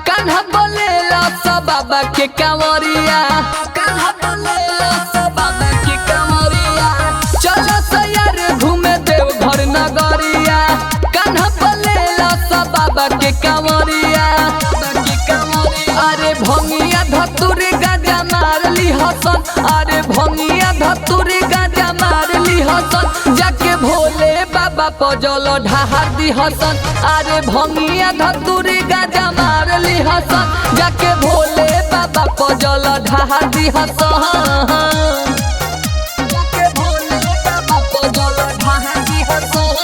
कान्हा बोलेला सब बाबा के कांवरिया, कान्हा बोलेला सब बाबा के कांवरिया। चलो सयार घूमे देव घर नगरिया, कान्हा बोलेला सब बाबा के कांवरिया। अरे भंगिया धतुरी गाजा मारली हसन, अरे भंगिया धतुरी गाजा मारली हसन। जाके भोले बाबा पजल ढार दी हसन, अरे भंगिया धतुरी गाजा मारली हसन। जाके भोले बाबा पजल ढार दी हसन, जाके भोले बाबा पजल ढार दी हसन।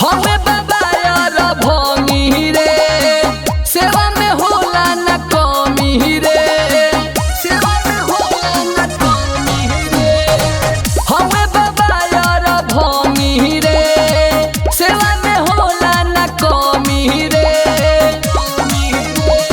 हमें बाबा यार भंगी रे, सेवा में होला न कमी रे, सेवा में होला न कमी रे। हमें बाबा यार भंगी रे, सेवा में होला न कमी रे।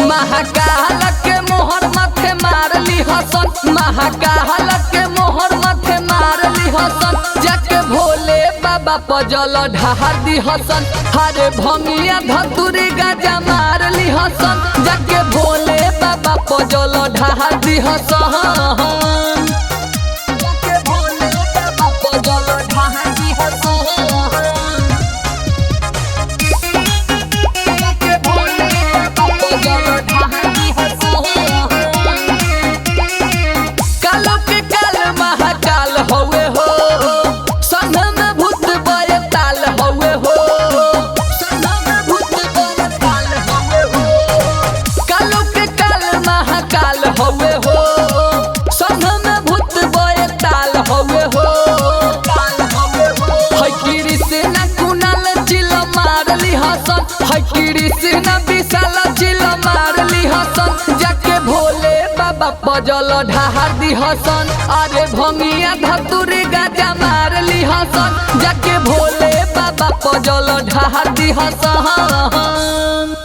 महाकाल के मोहर माथे मारली हसन, महाकाल के मोहर माथे मारली हसन। जाके भोले बाबा पजल ढार दी हसन, हरे भंगिया धतुरी गाजा मारली हसन। जाके भोले बाबा पजल ढार दी हसन, जाके भोले बाबा पजल ढार दी हसन, जाके भोले बाबा पजल ढार दी हसन। कालो के काल महाकाल हवे हो, संघ में भूत बयताल हवे हो, संघ में भूत बयताल हवे हो। कालो के काल महाकाल हवे हो, संघ में भूत बयताल हवे हो। है कृष्ण कुणाल चिल मारली हसन, है कृष्ण विशाल चिल मारली हसन। जाके भोले बाबा पजल ढार दी हसन, अरे भंगिया धतुरी गाजा मारली हसन। जाके भोले बाबा पजल ढार दी हसन।